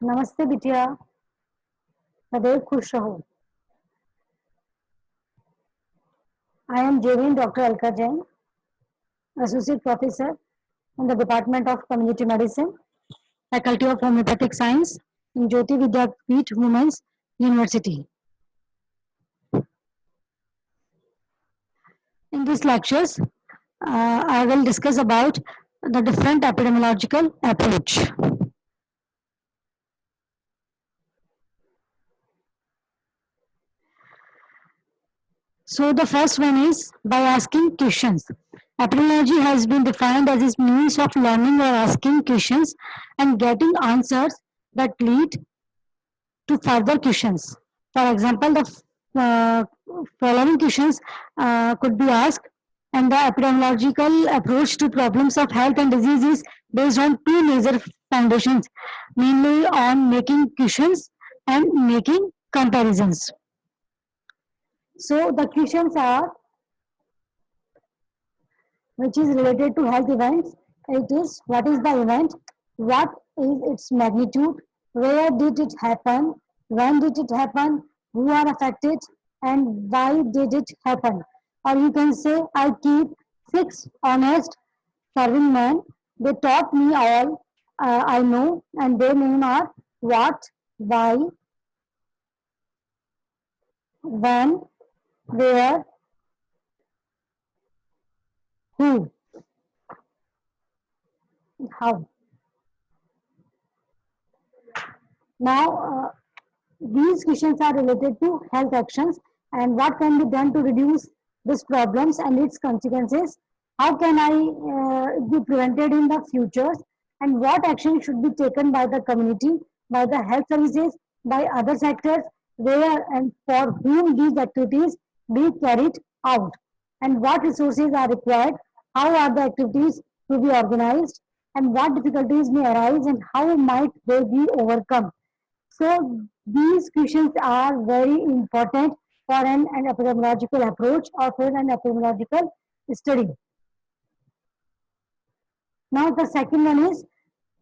नमस्ते बिटिया, सदैव खुश रहो। I am Jevin Dr. Alka Jain, Associate Professor in the Department of Community Medicine, Faculty of Homeopathic Science in Jyoti Vidyapeeth Women's University. In these lectures, I will discuss about the different epidemiological approach. So the first one is by asking questions. Epidemiology has been defined as a means of learning or asking questions and getting answers that lead to further questions. For example, the following questions could be asked, and the epidemiological approach to problems of health and disease is based on two major foundations, mainly on making questions and making comparisons. So the questions are, which is related to health events. It is, what is the event? What is its magnitude? Where did it happen? When did it happen? Who are affected? And why did it happen? Or you can say, I keep 6 honest serving men. They taught me all I know, and their name are what, why, when, where, who, how. Now, these questions are related to health actions and what can be done to reduce these problems and its consequences. How can I be prevented in the future, and what action should be taken by the community, by the health services, by other sectors, where and for whom these activities be carried out, and what resources are required, how are the activities to be organized, and what difficulties may arise and how might they be overcome. So these questions are very important for an epidemiological approach or for an epidemiological study. Now the second one is,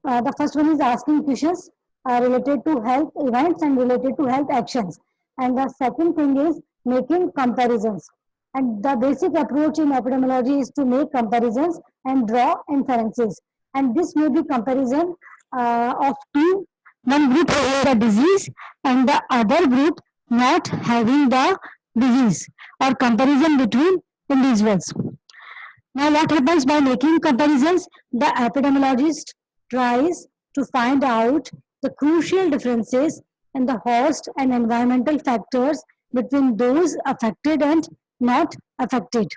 the first one is asking questions related to health events and related to health actions. And the second thing is making comparisons. And the basic approach in epidemiology is to make comparisons and draw inferences. And this may be comparison of two, one group having the disease and the other group not having the disease, or comparison between individuals. Now, what happens by making comparisons? The epidemiologist tries to find out the crucial differences in the host and environmental factors between those affected and not affected.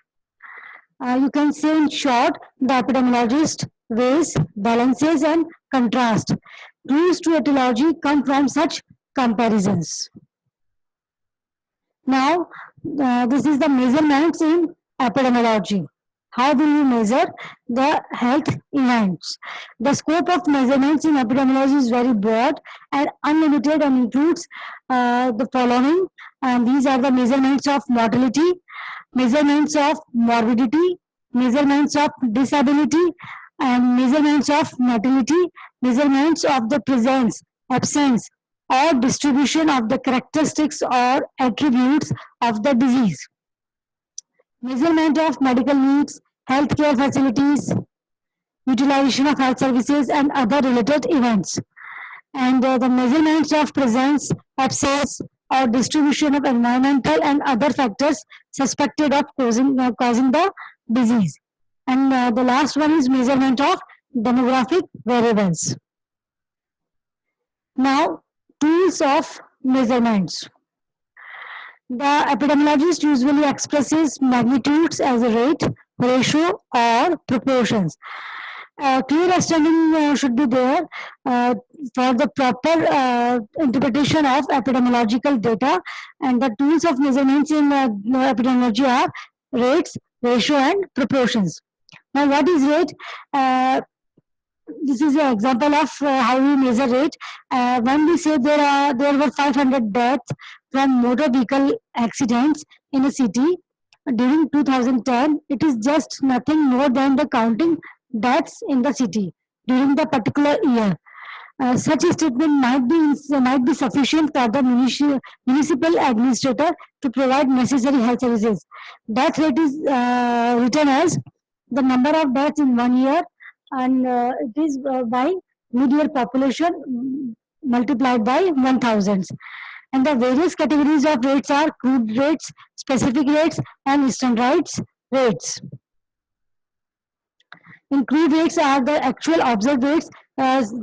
You can say, in short, the epidemiologist weighs, balances, and contrasts. Clues to etiology come from such comparisons. Now, this is the measurements in epidemiology. How will you measure the health events? The scope of measurements in epidemiology is very broad and unlimited and includes the following. And these are the measurements of mortality, measurements of morbidity, measurements of disability, and measurements of natality, measurements of the presence, absence, or distribution of the characteristics or attributes of the disease. Measurement of medical needs, healthcare facilities, utilization of health services, and other related events. And the measurements of presence, absence, or distribution of environmental and other factors suspected of causing the disease. And the last one is measurement of demographic variables. Now, tools of measurements. The epidemiologist usually expresses magnitudes as a rate, ratio, or proportions. Clear understanding should be there for the proper interpretation of epidemiological data, and the tools of measurements in epidemiology are rates, ratio, and proportions. Now, what is rate? This is an example of how we measure rate. When we say there were 500 deaths from motor vehicle accidents in a city during 2010, it is just nothing more than the counting deaths in the city during the particular year. Such a statement might be sufficient for the municipal administrator to provide necessary health services. Death rate is written as the number of deaths in 1 year, and it is by mid-year population multiplied by 1,000. And the various categories of rates are crude rates, specific rates, and standardized rates. Include rates are the actual observed rates,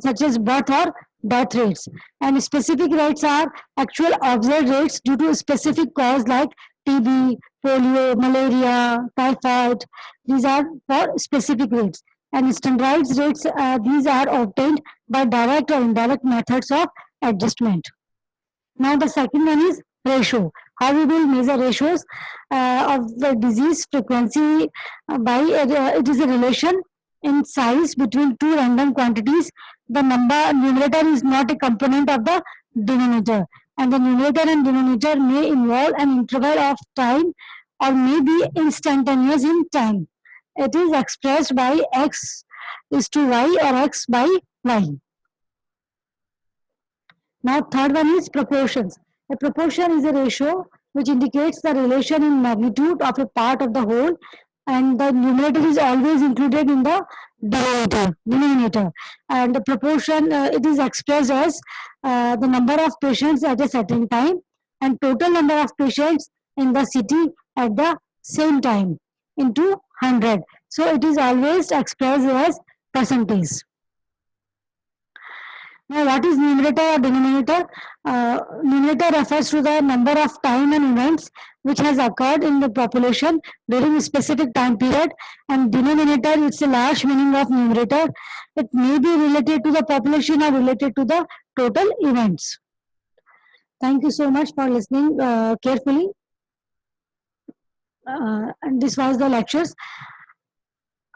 such as birth or death rates, and specific rates are actual observed rates due to a specific cause like TB, polio, malaria, typhoid. These are for specific rates. And standardized rates, these are obtained by direct or indirect methods of adjustment. Now the second one is ratio. How we will measure ratios of the disease frequency by it is a relation in size between two random quantities. The numerator is not a component of the denominator, and the numerator and denominator may involve an interval of time or may be instantaneous in time. It is expressed by x is to y or x by y. Now, third one is proportions. A proportion is a ratio which indicates the relation in magnitude of a part of the whole, and the numerator is always included in the denominator. And the proportion, it is expressed as the number of patients at a certain time and total number of patients in the city at the same time into 100. So it is always expressed as percentage. Now, what is numerator or denominator? Numerator refers to the number of time and events which has occurred in the population during a specific time period, and denominator is a large meaning of numerator. It may be related to the population or related to the total events. Thank you so much for listening carefully. And this was the lectures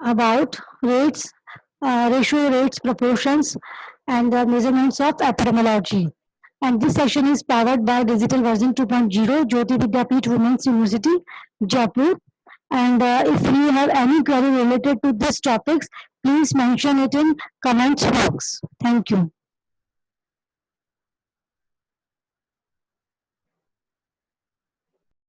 about rates, ratio rates, proportions, and the measurements of epidemiology. And this session is powered by Digital Version 2.0, Jyoti Vidyapeeth Women's University, Jaipur. And if you have any query related to these topics, please mention it in comments box. Thank you.